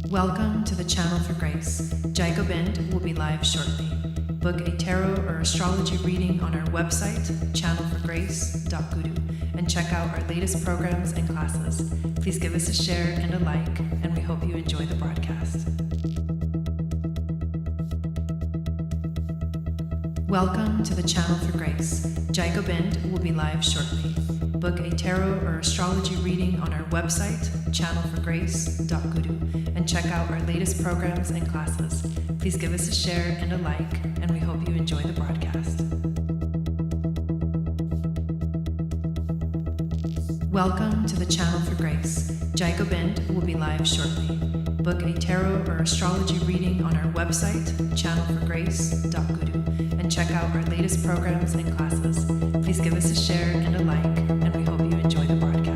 Welcome to the Channel for Grace. Gobind will be live shortly. Book a tarot or astrology reading on our website, channelforgrace.guru, and check out our latest programs and classes. Please give us a share and a like, and we hope you enjoy the broadcast. Welcome to the Channel for Grace. Gobind will be live shortly. Book a tarot or astrology reading on our website, channelforgrace.guru, and check out our latest programs and classes. Please give us a share and a like, and we hope you enjoy the broadcast. Welcome to the Channel for Grace. Gobind will be live shortly. Book a tarot or astrology reading on our website, channelforgrace.guru, and check out our latest programs and classes. Please give us a share and a like, and we hope you enjoy the broadcast.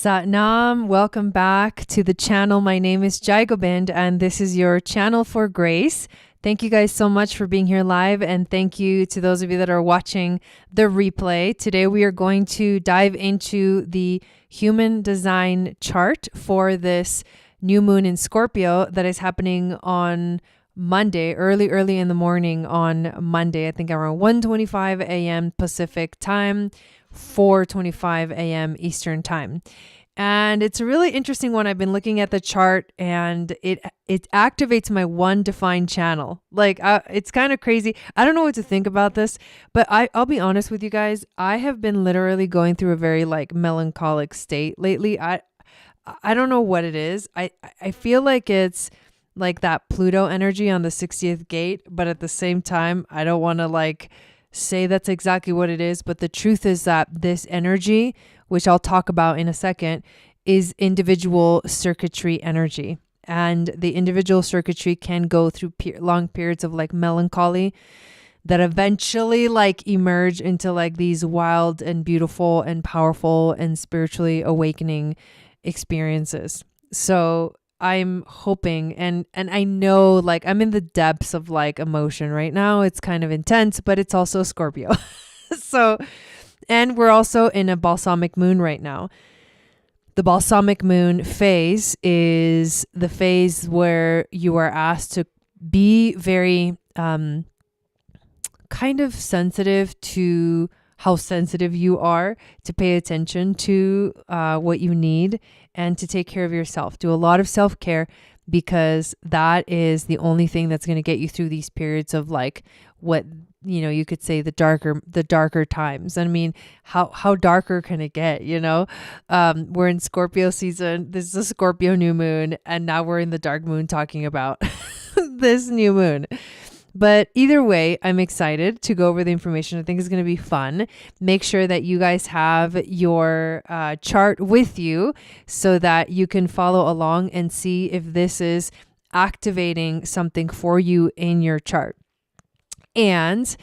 Satnam, welcome back to the channel. My name is Gobind, and this is your Channel for Grace. Thank you guys so much for being here live, and thank you to those of you that are watching the replay. Today we are going to dive into the human design chart for this new moon in Scorpio that is happening on Monday, early in the morning on Monday. I think around 1:25 a.m. Pacific time, 4:25 a.m. Eastern time. And it's a really interesting one. I've been looking at the chart, and it activates my one defined channel. It's kind of crazy. I don't know what to think about this, but I'll be honest with you guys. I have been literally going through a very melancholic state lately. I don't know what it is. I feel like it's like that Pluto energy on the 60th gate, but at the same time, I don't want to say that's exactly what it is. But the truth is that this energy, which I'll talk about in a second, is individual circuitry energy. And the individual circuitry can go through long periods of melancholy that eventually emerge into these wild and beautiful and powerful and spiritually awakening experiences. So I'm hoping, and I know I'm in the depths of emotion right now. It's kind of intense, but it's also Scorpio. And we're also in a balsamic moon right now. The balsamic moon phase is the phase where you are asked to be very kind of sensitive to how sensitive you are, to pay attention to what you need, and to take care of yourself. Do a lot of self-care, because that is the only thing that's going to get you through these periods of what you could say the darker times. I mean, how darker can it get? We're in Scorpio season. This is a Scorpio new moon, and now we're in the dark moon talking about this new moon. But either way, I'm excited to go over the information. I think it's going to be fun. Make sure that you guys have your chart with you so that you can follow along and see if this is activating something for you in your chart. And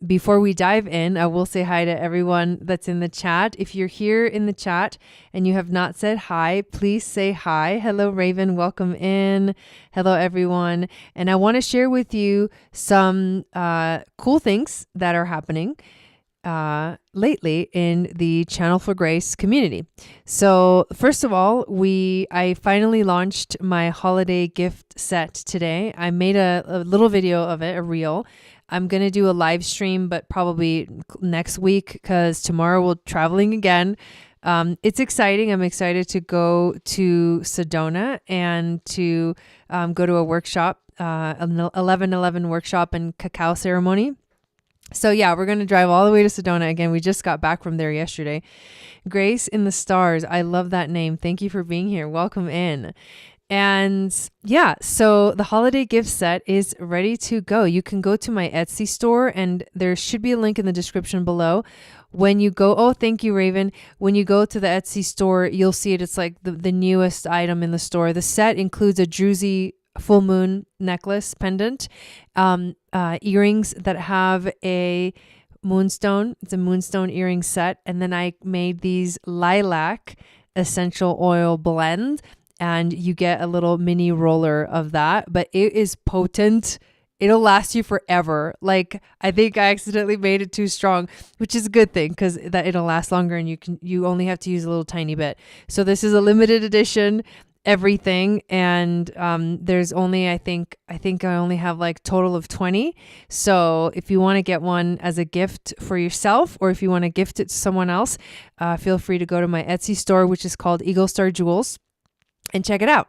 before we dive in, I will say hi to everyone that's in the chat. If you're here in the chat and you have not said hi, please say hi. Hello, Raven. Welcome in. Hello, everyone. And I want to share with you some cool things that are happening. lately in the Channel for Grace community. So first of all, I finally launched my holiday gift set today. I made a little video of it, a reel. I'm going to do a live stream, but probably next week because tomorrow we're traveling again. It's exciting. I'm excited to go to Sedona and to go to a workshop, an 11/11 workshop and cacao ceremony. So yeah, we're going to drive all the way to Sedona. Again, we just got back from there yesterday. Grace in the Stars. I love that name. Thank you for being here. Welcome in. And yeah, so the holiday gift set is ready to go. You can go to my Etsy store and there should be a link in the description below. When you go, oh, thank you, Raven. When you go to the Etsy store, you'll see it. It's like the newest item in the store. The set includes a druzy full moon necklace pendant, earrings that have a moonstone. It's a moonstone earring set. And then I made these lilac essential oil blend. And you get a little mini roller of that, but it is potent. It'll last you forever. Like, I think I accidentally made it too strong, which is a good thing because that it'll last longer and you only have to use a little tiny bit. So this is a limited edition everything. And there's only, I think I only have like total of 20. So if you want to get one as a gift for yourself, or if you want to gift it to someone else, feel free to go to my Etsy store, which is called Eagle Star Jewels, and check it out.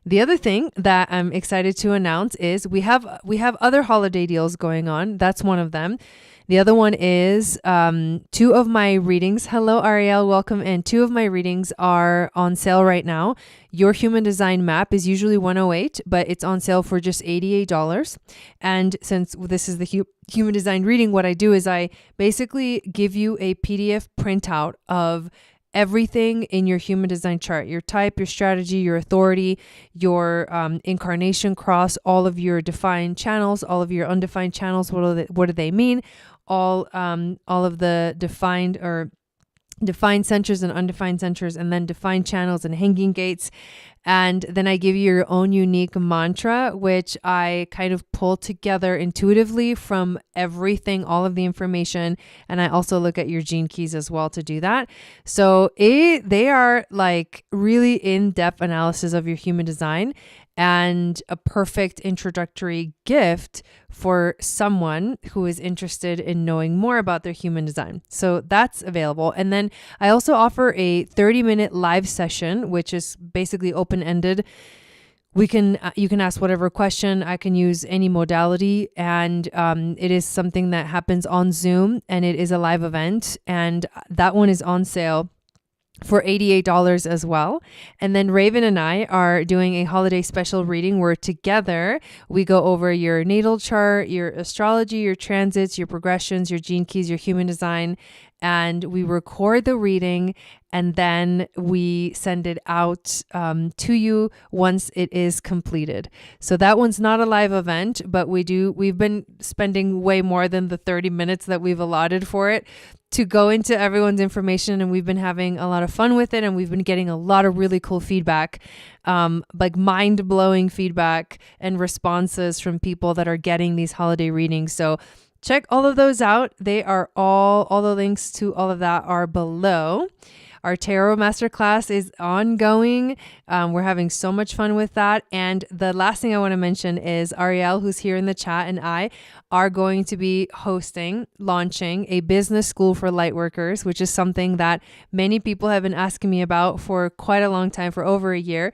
The other thing that I'm excited to announce is we have other holiday deals going on. That's one of them. The other one is 2 of my readings. Hello, Ariel. Welcome in. 2 of my readings are on sale right now. Your Human Design Map is usually $108, but it's on sale for just $88. And since this is the Human Design reading, what I do is I basically give you a PDF printout of everything in your human design chart, your type, your strategy, your authority, your incarnation cross, all of your defined channels, all of your undefined channels. What do they mean? All of the defined centers and undefined centers, and then defined channels and hanging gates. And then I give you your own unique mantra, which I kind of pull together intuitively from everything, all of the information. And I also look at your gene keys as well to do that. So they are like really in-depth analysis of your human design and a perfect introductory gift for someone who is interested in knowing more about their human design. So that's available. And then I also offer a 30-minute live session, which is basically open-ended. You can ask whatever question. I can use any modality, and it is something that happens on Zoom, and it is a live event, and that one is on sale for $88 as well. And then Raven and I are doing a holiday special reading where together we go over your natal chart, your astrology, your transits, your progressions, your gene keys, your human design, and we record the reading and then we send it out to you once it is completed. So that one's not a live event, but we've been spending way more than the 30 minutes that we've allotted for it to go into everyone's information, and we've been having a lot of fun with it, and we've been getting a lot of really cool feedback, like mind-blowing feedback and responses from people that are getting these holiday readings. So check all of those out. They are all the links to all of that are below. Our tarot masterclass is ongoing. We're having so much fun with that. And the last thing I want to mention is Ariel, who's here in the chat, and I are going to be launching a business school for lightworkers, which is something that many people have been asking me about for quite a long time, for over a year.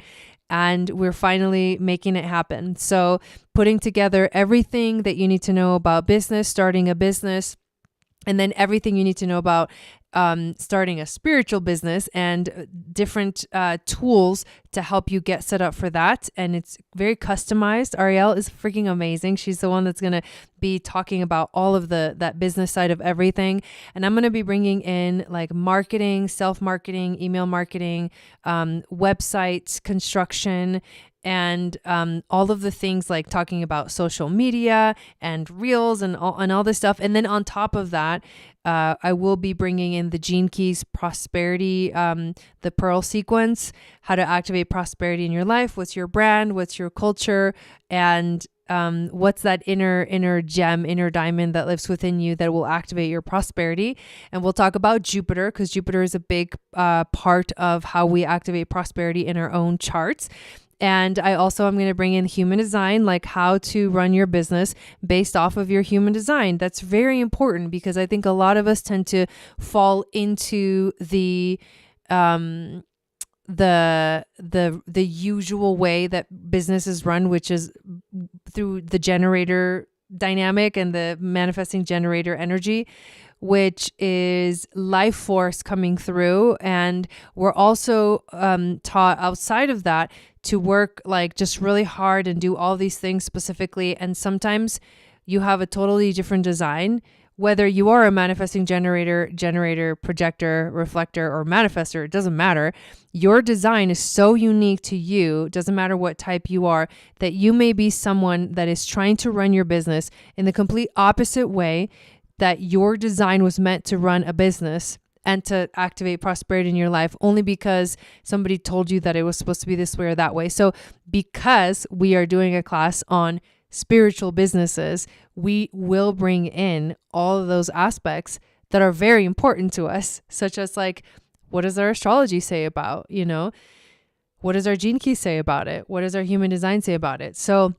And we're finally making it happen. So putting together everything that you need to know about business, starting a business, and then everything you need to know about starting a spiritual business, and different tools to help you get set up for that. And it's very customized. Ariel is freaking amazing. She's the one that's going to be talking about all of that business side of everything. And I'm going to be bringing in like marketing, self-marketing, email marketing, websites, construction, and all of the things like talking about social media and reels and all this stuff. And then on top of that, I will be bringing in the Gene Keys prosperity, the Pearl sequence, how to activate prosperity in your life. What's your brand? What's your culture? And what's that inner gem, inner diamond that lives within you that will activate your prosperity. And we'll talk about Jupiter, because Jupiter is a big part of how we activate prosperity in our own charts. And I also am going to bring in human design, like how to run your business based off of your human design. That's very important, because I think a lot of us tend to fall into the usual way that business is run, which is through the generator dynamic and the manifesting generator energy, which is life force coming through. And we're also taught outside of that to work like just really hard and do all these things specifically. And sometimes you have a totally different design, whether you are a manifesting generator, projector, reflector, or manifester. It doesn't matter. Your design is so unique to you. It doesn't matter what type you are, that you may be someone that is trying to run your business in the complete opposite way that your design was meant to run a business and to activate prosperity in your life, only because somebody told you that it was supposed to be this way or that way. So because we are doing a class on spiritual businesses, we will bring in all of those aspects that are very important to us, such as like, what does our astrology say about, what does our gene key say about it? What does our human design say about it? So,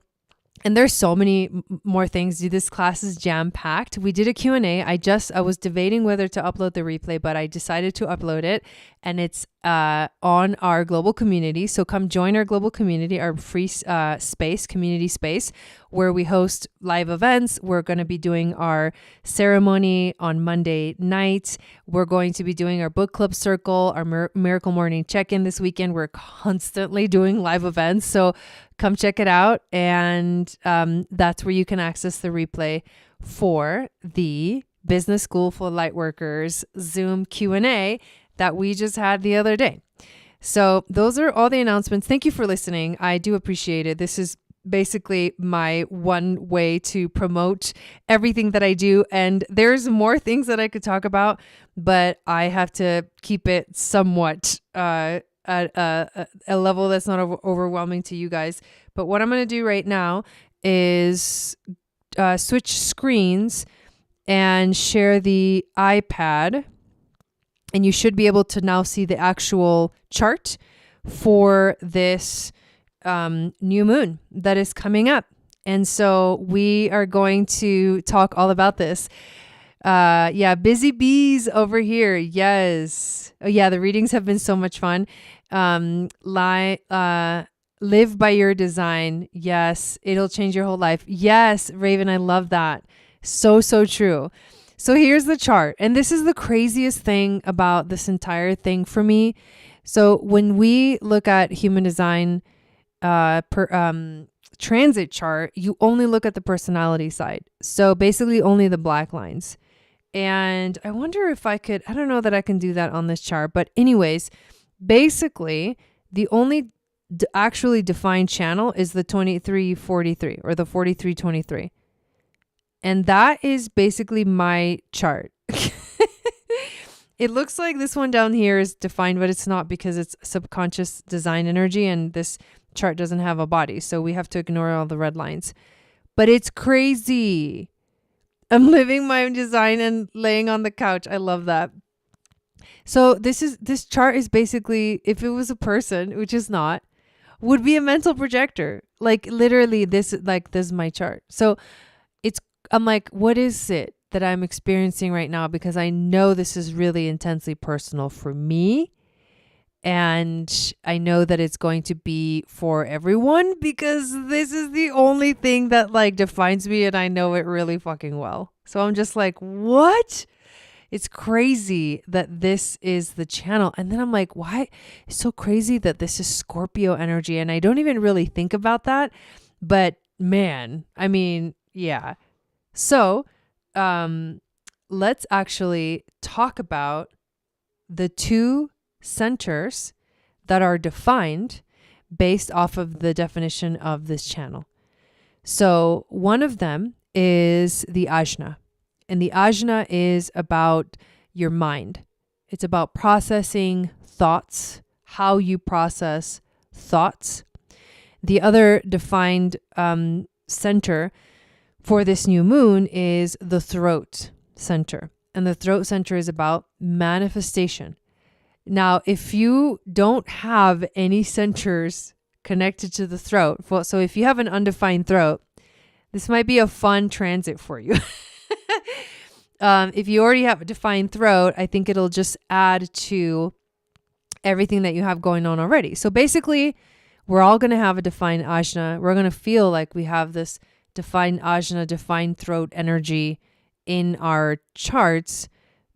and there's so many more things. This class is jam-packed. We did a Q&A. I was debating whether to upload the replay, but I decided to upload it, and it's on our global community. So come join our global community, our free community space, where we host live events. We're going to be doing our ceremony on Monday night. We're going to be doing our book club circle, our miracle morning check-in this weekend. We're constantly doing live events. So come check it out. And that's where you can access the replay for the Business School for Lightworkers Zoom Q&A that we just had the other day. So those are all the announcements. Thank you for listening. I do appreciate it. This is basically my one way to promote everything that I do. And there's more things that I could talk about, but I have to keep it somewhat at a level that's not overwhelming to you guys. But what I'm going to do right now is switch screens and share the iPad. And you should be able to now see the actual chart for this new moon that is coming up. And so we are going to talk all about this. Busy bees over here. Yes. Oh yeah, the readings have been so much fun. Live by your design. Yes, it'll change your whole life. Yes, Raven, I love that. So true. So here's the chart. And this is the craziest thing about this entire thing for me. So when we look at human design transit chart, you only look at the personality side. So basically only the black lines. And I wonder if I don't know that I can do that on this chart. But anyways, basically the only actually defined channel is the 2343 or the 4323. And that is basically my chart. It looks like this one down here is defined, but it's not, because it's subconscious design energy and this chart doesn't have a body. So we have to ignore all the red lines. But it's crazy. I'm living my design and laying on the couch. I love that. So this chart is basically, if it was a person, which is not, would be a mental projector. Like literally this is my chart. So I'm like, what is it that I'm experiencing right now? Because I know this is really intensely personal for me. And I know that it's going to be for everyone, because this is the only thing that like defines me, and I know it really fucking well. So I'm just like, what? It's crazy that this is the channel. And then I'm like, why? It's so crazy that this is Scorpio energy. And I don't even really think about that. But man, I mean, yeah. So let's actually talk about the two centers that are defined based off of the definition of this channel. So one of them is the ajna. And the ajna is about your mind. It's about processing thoughts, how you process thoughts. The other defined center for this new moon is the throat center. And the throat center is about manifestation. Now, if you don't have any centers connected to the throat, so if you have an undefined throat, this might be a fun transit for you. If you already have a defined throat, I think it'll just add to everything that you have going on already. So basically, we're all going to have a defined ajna. We're going to feel like we have this defined ajna, defined throat energy in our charts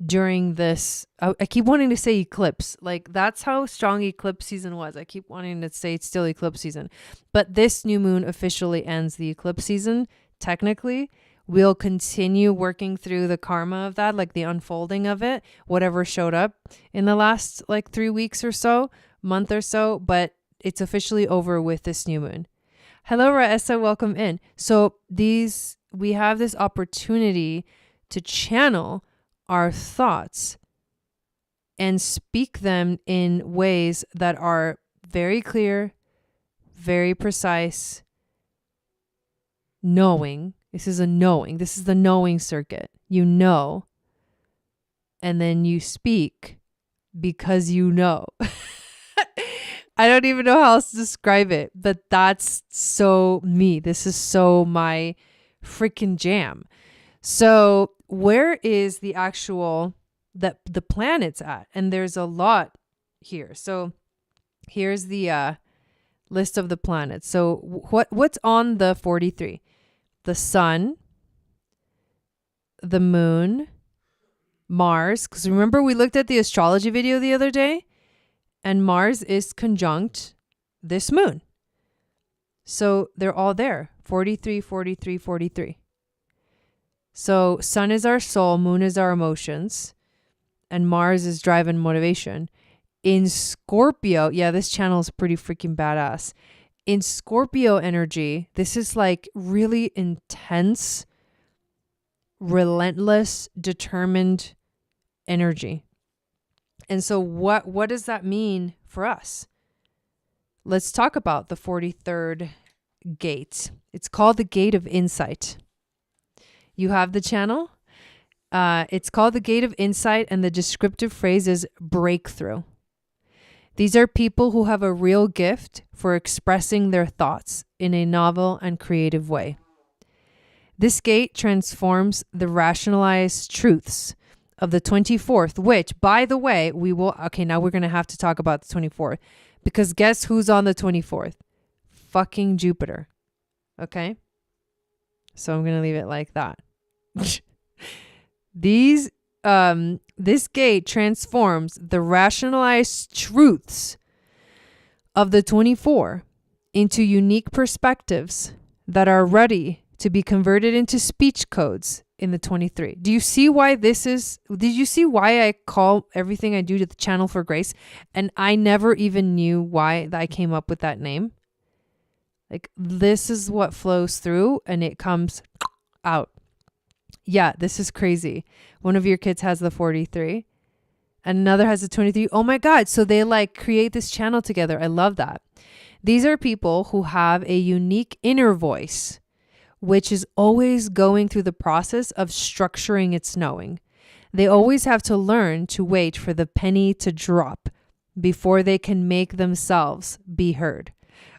during this. I keep wanting to say eclipse. Like, that's how strong eclipse season was. I keep wanting to say it's still eclipse season. But this new moon officially ends the eclipse season. Technically, we'll continue working through the karma of that, like the unfolding of it, whatever showed up in the last like 3 weeks or so, month or so. But it's officially over with this new moon. Hello, Raessa, welcome in. So we have this opportunity to channel our thoughts and speak them in ways that are very clear, very precise, knowing. This is a knowing. This is the knowing circuit. You know, and then you speak because you know. I don't even know how else to describe it, but that's so me. This is so my freaking jam. So where is the actual, the planets at? And there's a lot here. So here's the list of the planets. So what's on the 43? The sun, the moon, Mars. Because remember we looked at the astrology video the other day? And Mars is conjunct this moon. So they're all there. 43, 43, 43. So sun is our soul, moon is our emotions, and Mars is drive and motivation. In Scorpio, yeah, this channel is pretty freaking badass. In Scorpio energy, this is like really intense, relentless, determined energy. And so what does that mean for us? Let's talk about the 43rd gate. It's called the Gate of Insight. You have the channel. It's called the Gate of Insight, and the descriptive phrase is breakthrough. These are people who have a real gift for expressing their thoughts in a novel and creative way. This gate transforms the rationalized truths of the 24th, which, by the way, now we're going to have to talk about the 24th, because guess who's on the 24th? Fucking Jupiter. Okay? So I'm going to leave it like that. This gate transforms the rationalized truths of the 24 into unique perspectives that are ready to be converted into speech codes in the 23. Did you see why I call everything I do to the Channel for Grace? And I never even knew why I came up with that name. Like, this is what flows through and it comes out. Yeah, this is crazy. One of your kids has the 43 and another has the 23. Oh my God. So they like create this channel together. I love that. These are people who have a unique inner voice, which is always going through the process of structuring its knowing. They always have to learn to wait for the penny to drop before they can make themselves be heard.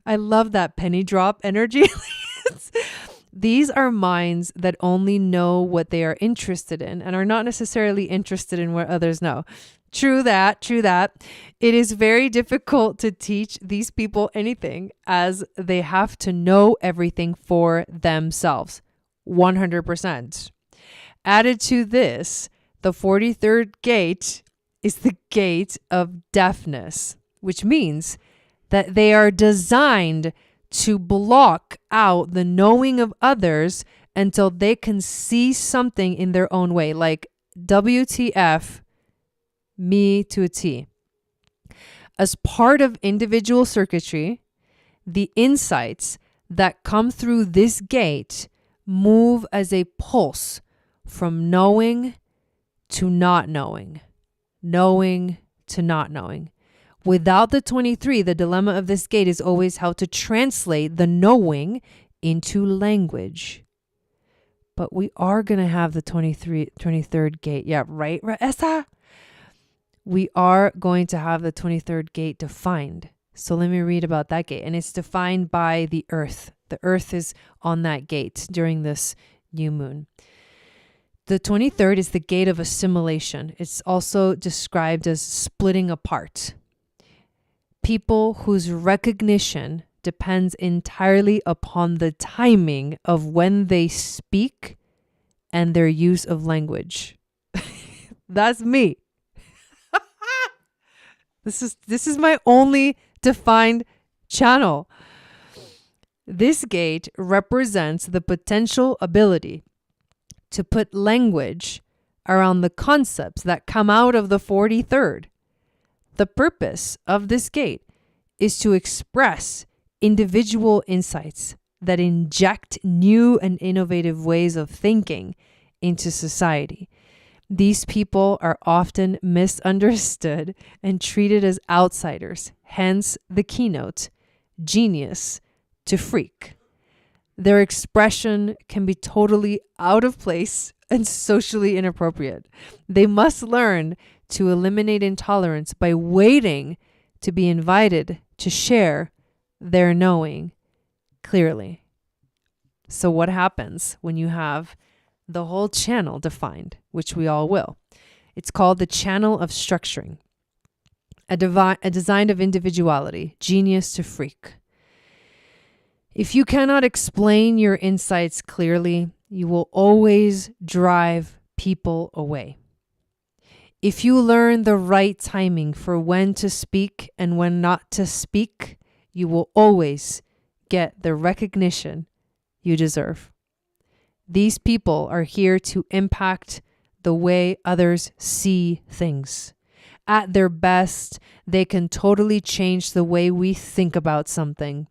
I love that penny drop energy. These are minds that only know what they are interested in and are not necessarily interested in what others know. True that. It is very difficult to teach these people anything, as they have to know everything for themselves. 100%. Added to this, the 43rd gate is the gate of deafness, which means that they are designed to block out the knowing of others until they can see something in their own way. Like, WTF, me to a T. As part of individual circuitry, The insights that come through this gate move as a pulse from knowing to not knowing, knowing to not knowing. Without the 23, the dilemma of this gate is always how to translate the knowing into language. But we are going to have the 23rd gate. Yeah, right, Esa? We are going to have the 23rd gate defined. So let me read about that gate. And it's defined by the earth. The earth is on that gate during this new moon. The 23rd is the gate of assimilation. It's also described as splitting apart. People whose recognition depends entirely upon the timing of when they speak and their use of language. That's me. This is my only defined channel. This gate represents the potential ability to put language around the concepts that come out of the 43rd. The purpose of this gate is to express individual insights that inject new and innovative ways of thinking into society. These people are often misunderstood and treated as outsiders, hence the keynote, genius to freak. Their expression can be totally out of place and socially inappropriate. They must learn to eliminate intolerance by waiting to be invited to share their knowing clearly. So what happens when you have the whole channel defined, which we all will? It's called the channel of structuring, a design of individuality, genius to freak. If you cannot explain your insights clearly, you will always drive people away. If you learn the right timing for when to speak and when not to speak, you will always get the recognition you deserve. These people are here to impact the way others see things. At their best, they can totally change the way we think about something.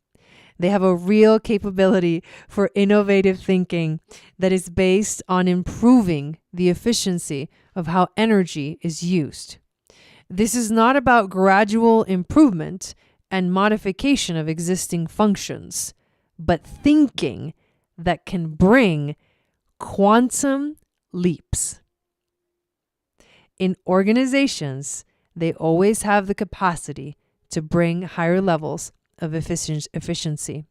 They have a real capability for innovative thinking that is based on improving the efficiency of how energy is used. This is not about gradual improvement and modification of existing functions, but thinking that can bring quantum leaps. In organizations, they always have the capacity to bring higher levels of efficiency.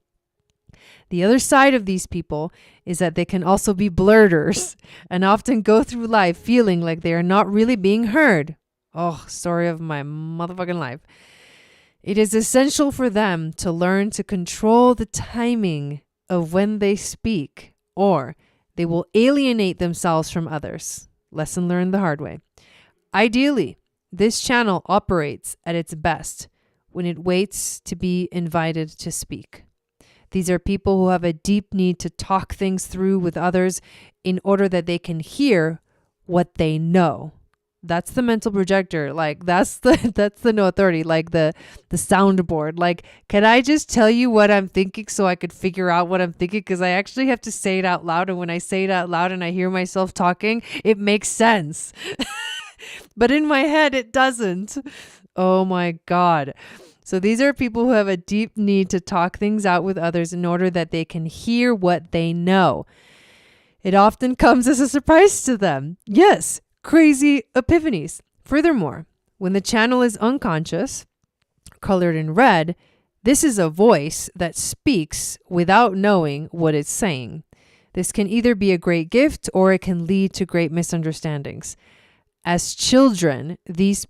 The other side of these people is that they can also be blurters and often go through life feeling like they are not really being heard. Oh, story of my motherfucking life. It is essential for them to learn to control the timing of when they speak, or they will alienate themselves from others. Lesson learned the hard way. Ideally, this channel operates at its best when it waits to be invited to speak. These are people who have a deep need to talk things through with others in order that they can hear what they know. That's the mental projector. Like that's the no authority, like the soundboard. Like, can I just tell you what I'm thinking so I could figure out what I'm thinking? Because I actually have to say it out loud. And when I say it out loud and I hear myself talking, it makes sense. But in my head, it doesn't. Oh my God. So these are people who have a deep need to talk things out with others in order that they can hear what they know. It often comes as a surprise to them. Yes, crazy epiphanies. Furthermore, when the channel is unconscious, colored in red, this is a voice that speaks without knowing what it's saying. This can either be a great gift or it can lead to great misunderstandings. As children, these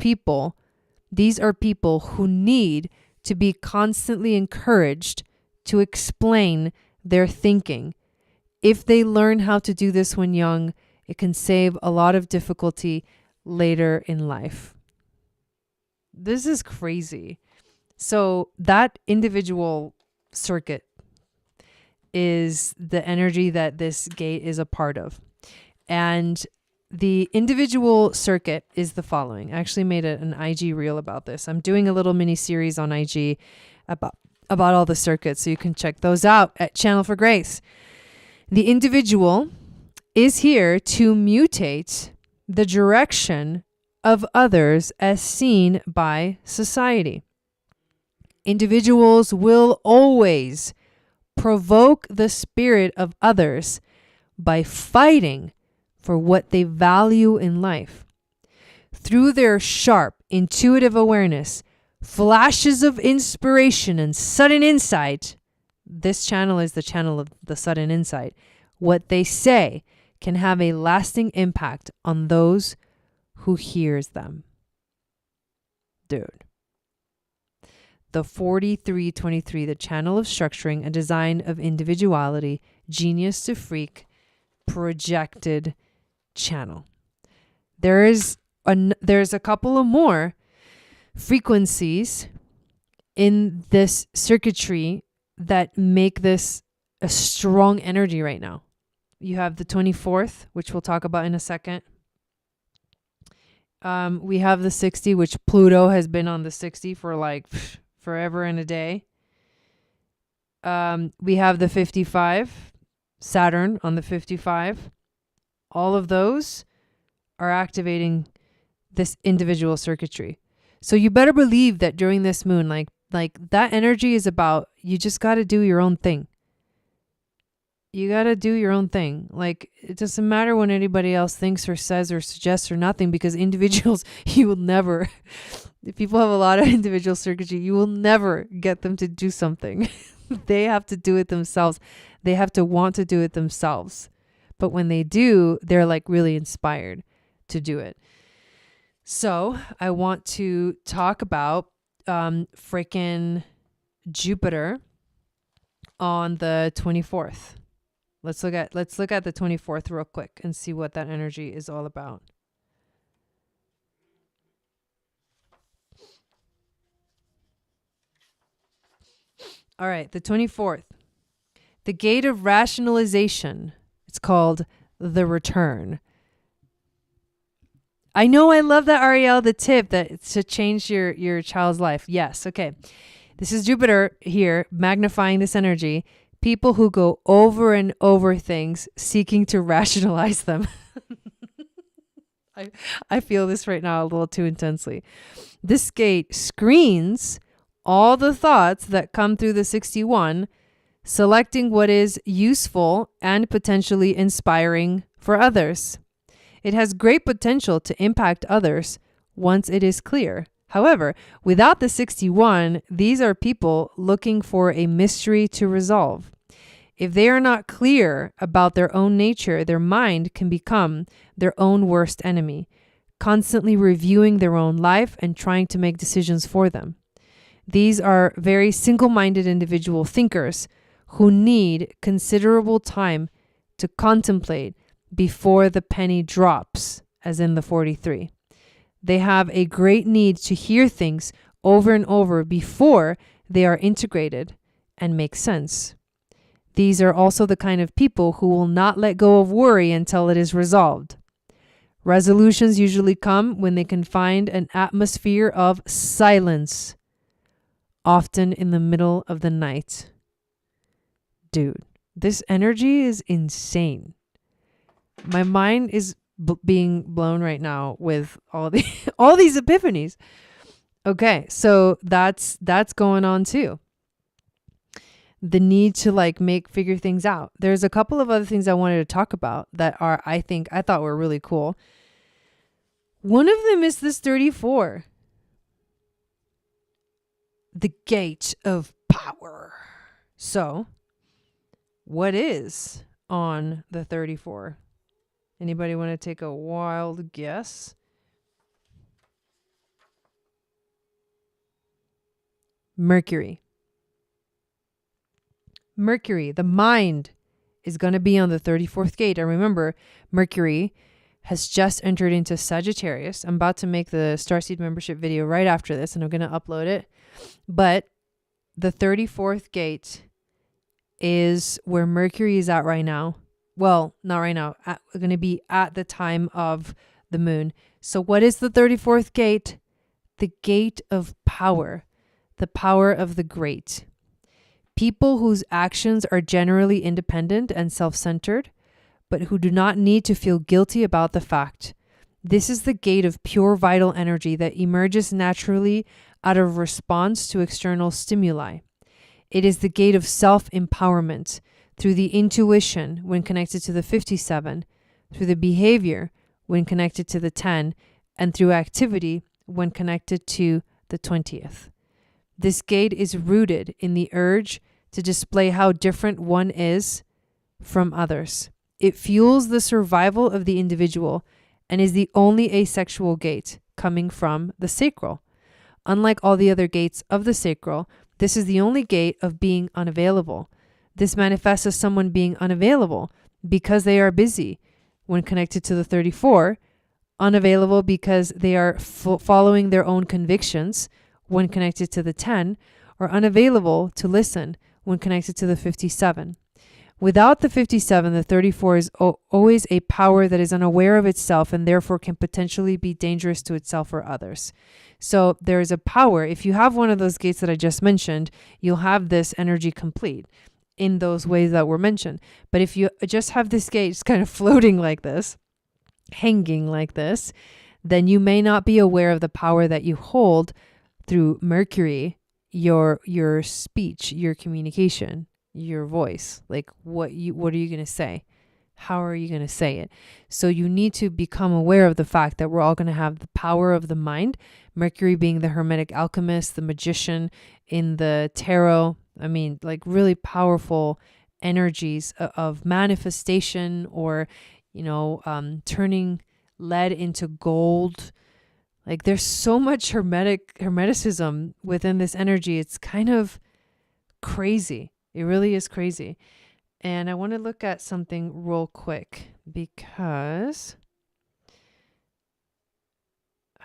are people who need to be constantly encouraged to explain their thinking. If they learn how to do this when young, it can save a lot of difficulty later in life. This is crazy. So that individual circuit is the energy that this gate is a part of. And the individual circuit is the following. I actually made an IG reel about this. I'm doing a little mini series on IG about all the circuits. So you can check those out at Channel for Grace. The individual is here to mutate the direction of others as seen by society. Individuals will always provoke the spirit of others by fighting for what they value in life. Through their sharp, intuitive awareness, flashes of inspiration and sudden insight, this channel is the channel of the sudden insight. What they say can have a lasting impact on those who hears them. Dude. The 4323, the channel of structuring, a design of individuality, genius to freak, projected channel. There's a couple of more frequencies in this circuitry that make this a strong energy right now. You have the 24th, which we'll talk about in a second. We have the 60, which Pluto has been on the 60 for like forever and a day. We have the 55, Saturn on the 55. All of those are activating this individual circuitry. So you better believe that during this moon, like that energy is about, you just got to do your own thing. You got to do your own thing. Like, it doesn't matter what anybody else thinks or says or suggests or nothing, because individuals, you will never, if people have a lot of individual circuitry, you will never get them to do something. They have to do it themselves. They have to want to do it themselves. But when they do, they're like really inspired to do it. So I want to talk about freaking Jupiter on the 24th. Let's look at the 24th real quick and see what that energy is all about. All right, the 24th. The gate of rationalization. It's called the return. I know, I love that, Ariel, the tip that to change your child's life. Yes, okay. This is Jupiter here, magnifying this energy. People who go over and over things, seeking to rationalize them. I feel this right now a little too intensely. This gate screens all the thoughts that come through the 61, selecting what is useful and potentially inspiring for others. It has great potential to impact others once it is clear. However, without the 61, these are people looking for a mystery to resolve. If they are not clear about their own nature, their mind can become their own worst enemy, constantly reviewing their own life and trying to make decisions for them. These are very single-minded individual thinkers who need considerable time to contemplate before the penny drops, as in the 43. They have a great need to hear things over and over before they are integrated and make sense. These are also the kind of people who will not let go of worry until it is resolved. Resolutions usually come when they can find an atmosphere of silence, often in the middle of the night. Dude, this energy is insane. My mind is being blown right now with all these epiphanies. Okay, so that's going on too. The need to figure things out. There's a couple of other things I wanted to talk about that I thought were really cool. One of them is this 34. The gate of power. So, what is on the 34? Anybody want to take a wild guess? Mercury. Mercury, the mind, is going to be on the 34th gate. And remember, Mercury has just entered into Sagittarius. I'm about to make the Starseed membership video right after this, and I'm going to upload it. But the 34th gate is where Mercury is at right now. Well, not right now. Going to be at the time of the moon. So what is the 34th gate? The gate of power. The power of the great. People whose actions are generally independent and self-centered, but who do not need to feel guilty about the fact. This is the gate of pure vital energy that emerges naturally out of response to external stimuli. It is the gate of self-empowerment through the intuition when connected to the 57, through the behavior when connected to the 10, and through activity when connected to the 20th. This gate is rooted in the urge to display how different one is from others. It fuels the survival of the individual and is the only asexual gate coming from the sacral. Unlike all the other gates of the sacral, this is the only gate of being unavailable. This manifests as someone being unavailable because they are busy when connected to the 34, unavailable because they are following their own convictions when connected to the 10, or unavailable to listen when connected to the 57. Without the 57, the 34 is always a power that is unaware of itself and therefore can potentially be dangerous to itself or others. So there is a power. If you have one of those gates that I just mentioned, you'll have this energy complete in those ways that were mentioned. But if you just have this gate just kind of floating like this, hanging like this, then you may not be aware of the power that you hold through Mercury, your speech, your communication, your voice. Like what are you going to say? How are you going to say it? So you need to become aware of the fact that we're all going to have the power of the mind. Mercury being the Hermetic alchemist, the magician in the tarot. I mean, like really powerful energies of manifestation, or, turning lead into gold. Like there's so much hermeticism within this energy. It's kind of crazy. It really is crazy. And I want to look at something real quick because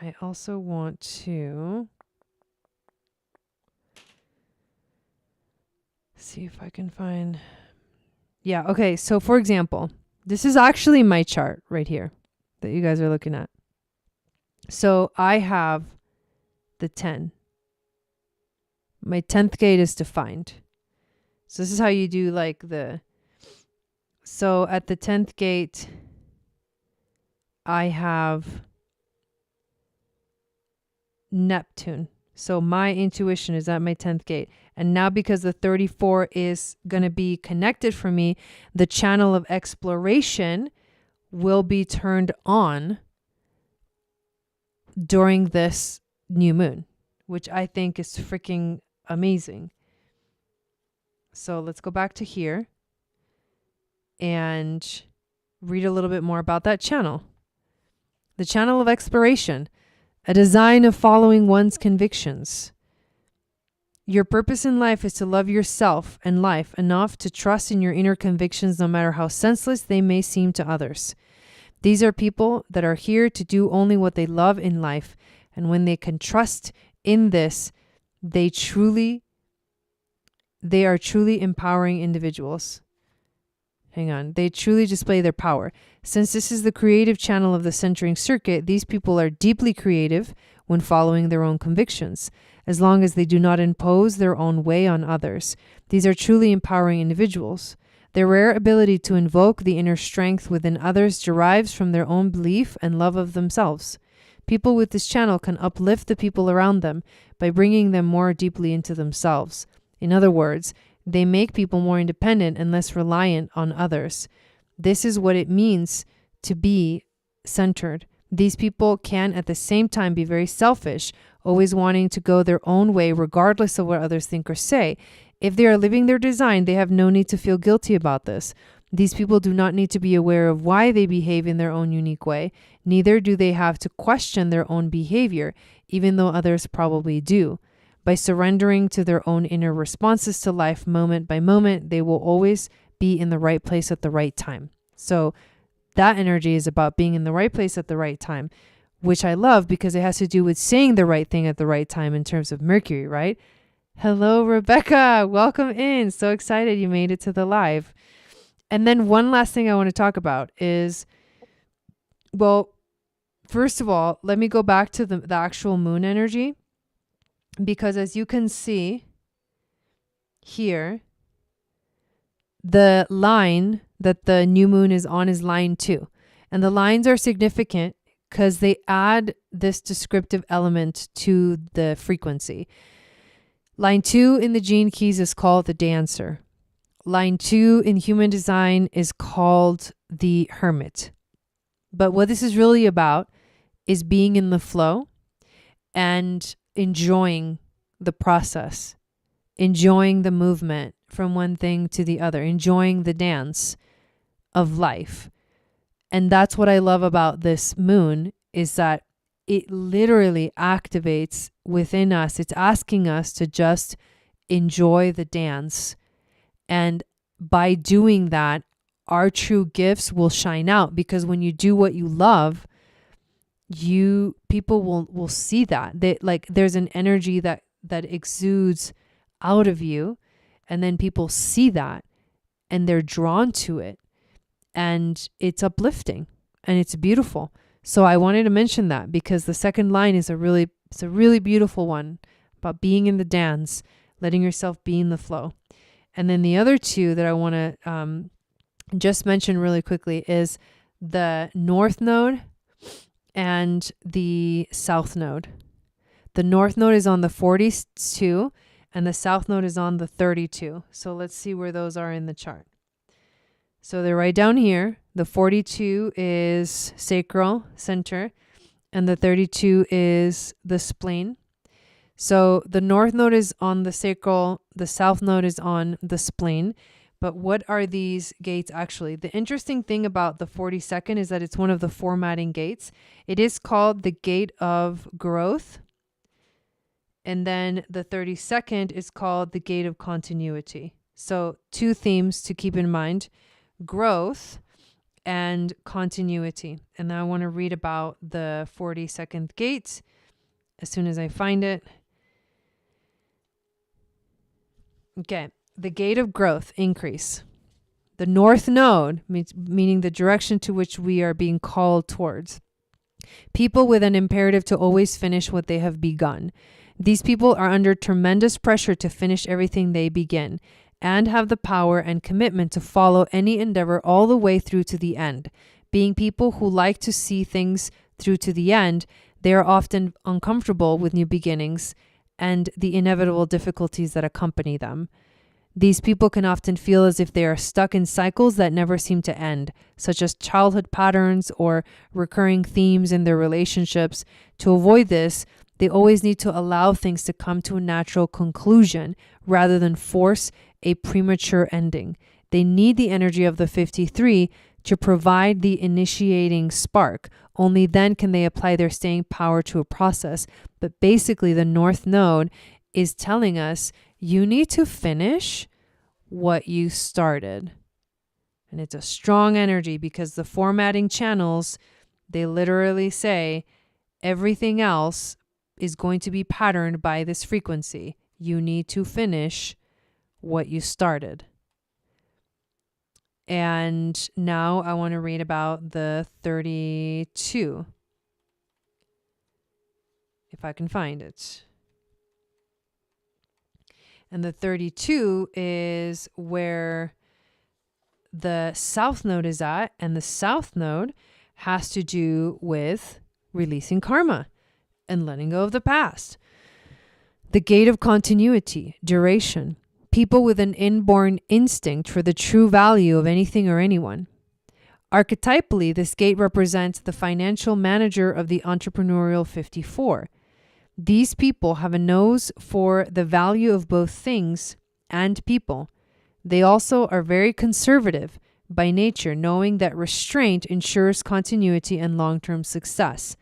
I also want to see if I can find. Yeah. Okay. So for example, this is actually my chart right here that you guys are looking at. So I have the 10. My 10th gate is defined. So this is how you do so at the 10th gate, I have Neptune. So my intuition is at my 10th gate. And now because the 34 is going to be connected for me, the channel of exploration will be turned on during this new moon, which I think is freaking amazing. So let's go back to here and read a little bit more about that channel. The channel of exploration, a design of following one's convictions. Your purpose in life is to love yourself and life enough to trust in your inner convictions, no matter how senseless they may seem to others. These are people that are here to do only what they love in life. And when they can trust in this, they are truly empowering individuals. Hang on. They truly display their power. Since this is the creative channel of the centering circuit, these people are deeply creative when following their own convictions, as long as they do not impose their own way on others. These are truly empowering individuals. Their rare ability to invoke the inner strength within others derives from their own belief and love of themselves. People with this channel can uplift the people around them by bringing them more deeply into themselves. In other words, they make people more independent and less reliant on others. This is what it means to be centered. These people can at the same time be very selfish, always wanting to go their own way regardless of what others think or say. If they are living their design, they have no need to feel guilty about this. These people do not need to be aware of why they behave in their own unique way. Neither do they have to question their own behavior, even though others probably do. By surrendering to their own inner responses to life moment by moment, they will always be in the right place at the right time. So that energy is about being in the right place at the right time, which I love because it has to do with saying the right thing at the right time in terms of Mercury, right? Hello, Rebecca. Welcome in. So excited you made it to the live. And then one last thing I want to talk about is, well, first of all, let me go back to the actual moon energy, because as you can see, here, the line that the new moon is on is line 2. And the lines are significant because they add this descriptive element to the frequency. Line 2 in the gene keys is called the dancer. Line 2 in human design is called the hermit. But what this is really about is being in the flow and enjoying the process, enjoying the movement from one thing to the other, enjoying the dance of life. And that's what I love about this moon, is that it literally activates within us. It's asking us to just enjoy the dance. And by doing that, our true gifts will shine out, because when you do what you love, people will see that. There's an energy that exudes out of you, and then people see that and they're drawn to it, and it's uplifting and it's beautiful. So I wanted to mention that because the second line is a really beautiful one about being in the dance, letting yourself be in the flow. And then the other two that I want to just mention really quickly is the North Node and the South Node. The North Node is on the 42 and the South Node is on the 32. So let's see where those are in the chart. So they're right down here. The 42 is sacral center and the 32 is the spleen. So the North Node is on the sacral, the South Node is on the spleen. But what are these gates actually? The interesting thing about the 42nd is that it's one of the formatting gates. It is called the gate of growth. And then the 32nd is called the gate of continuity. So two themes to keep in mind: growth and continuity. And now I want to read about the 42nd gate as soon as I find it. Okay. The gate of growth, increase. The North Node, meaning the direction to which we are being called towards. People with an imperative to always finish what they have begun. These people are under tremendous pressure to finish everything they begin, and have the power and commitment to follow any endeavor all the way through to the end. Being people who like to see things through to the end, they are often uncomfortable with new beginnings and the inevitable difficulties that accompany them. These people can often feel as if they are stuck in cycles that never seem to end, such as childhood patterns or recurring themes in their relationships. To avoid this, they always need to allow things to come to a natural conclusion rather than force a premature ending. They need the energy of the 53 to provide the initiating spark. Only then can they apply their staying power to a process. But basically, the North Node is telling us you need to finish what you started. And it's a strong energy because the formatting channels, they literally say everything else is going to be patterned by this frequency. You need to finish what you started. And now I want to read about the 32, if I can find it. And the 32 is where the South Node is at. And the South Node has to do with releasing karma and letting go of the past. The gate of continuity, duration. People with an inborn instinct for the true value of anything or anyone. Archetypally, this gate represents the financial manager of the entrepreneurial 54. These people have a nose for the value of both things and people. They also are very conservative by nature, knowing that restraint ensures continuity and long-term success.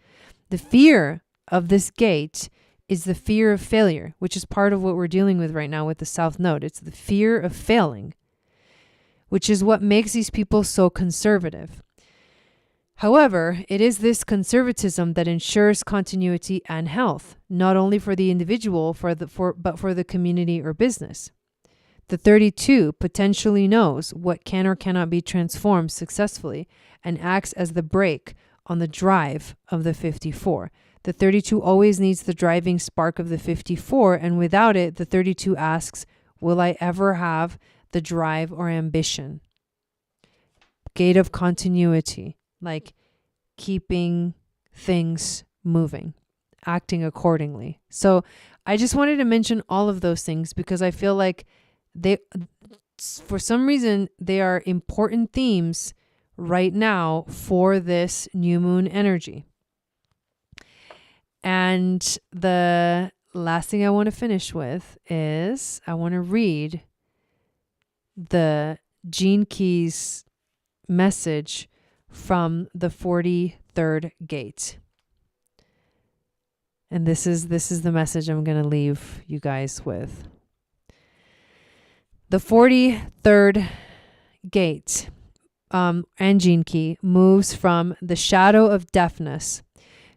The fear of this gate is the fear of failure, which is part of what we're dealing with right now with the South Node. It's the fear of failing, which is what makes these people so conservative. However, it is this conservatism that ensures continuity and health, not only for the individual, but for the community or business. The 32 potentially knows what can or cannot be transformed successfully and acts as the brake on the drive of the 54. The 32 always needs the driving spark of the 54, and without it, the 32 asks, Will I ever have the drive or ambition? Gate of continuity, like keeping things moving, acting accordingly. So I just wanted to mention all of those things because I feel like for some reason, they are important themes right now for this new moon energy. And the last thing I want to finish with is I want to read the Gene Keys message from the 43rd gate. And this is the message I'm going to leave you guys with. The 43rd gate and Gene Key moves from the shadow of deafness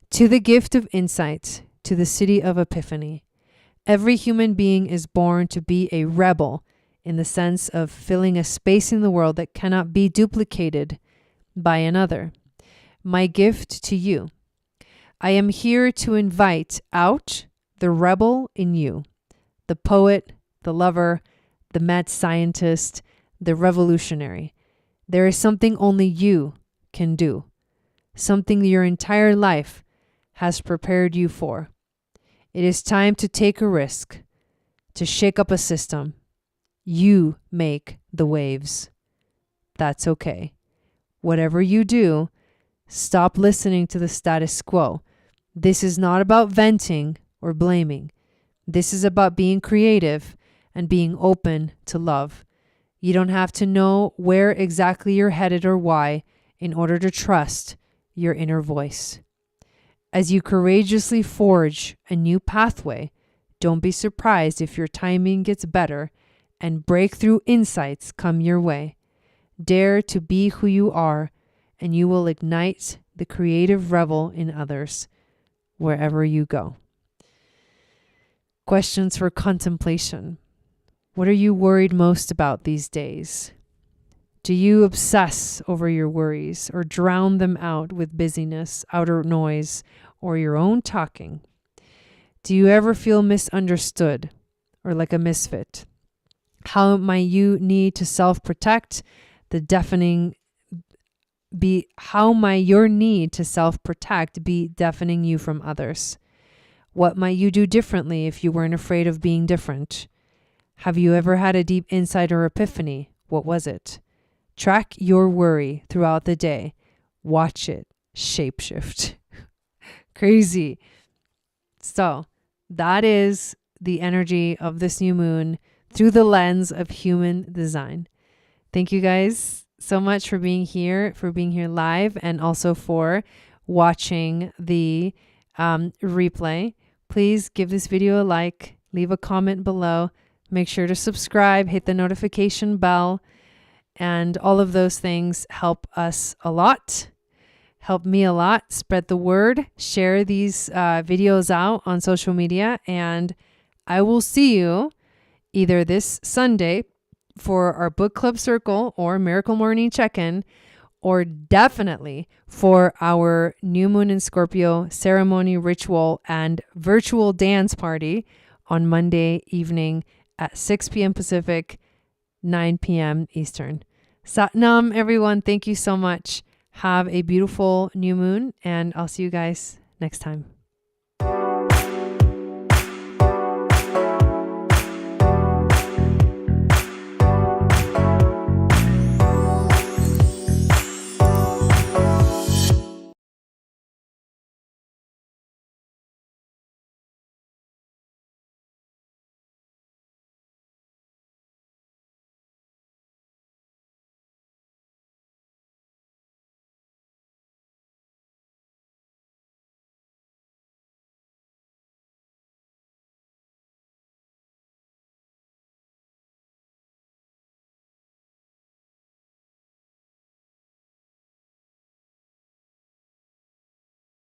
to the gift of insight, to the city of epiphany. Every human being is born to be a rebel in the sense of filling a space in the world that cannot be duplicated by another. My gift to you. I am here to invite out the rebel in you, the poet, the lover, the mad scientist, the revolutionary. There is something only you can do, something your entire life has prepared you for. It is time to take a risk, to shake up a system. You make the waves. That's okay. Whatever you do, stop listening to the status quo. This is not about venting or blaming. This is about being creative and being open to love. You don't have to know where exactly you're headed or why in order to trust your inner voice. As you courageously forge a new pathway, don't be surprised if your timing gets better and breakthrough insights come your way. Dare to be who you are, and you will ignite the creative revel in others wherever you go. Questions for contemplation. What are you worried most about these days? Do you obsess over your worries or drown them out with busyness, outer noise, or your own talking? Do you ever feel misunderstood or like a misfit? How might you need to self-protect how might your need to self-protect be deafening you from others? What might you do differently if you weren't afraid of being different? Have you ever had a deep insight or epiphany? What was it? Track your worry throughout the day. Watch it shapeshift. Crazy. So that is the energy of this new moon through the lens of human design. Thank you guys so much for being here live, and also for watching the replay. Please give this video a like, leave a comment below. Make sure to subscribe, hit the notification bell, and all of those things help us a lot. Help me a lot. Spread the word. Share these videos out on social media. And I will see you either this Sunday for our book club circle or Miracle Morning check-in, or definitely for our new moon in Scorpio ceremony, ritual, and virtual dance party on Monday evening at 6 p.m. Pacific, 9 p.m. Eastern. Satnam, everyone. Thank you so much. Have a beautiful new moon, and I'll see you guys next time.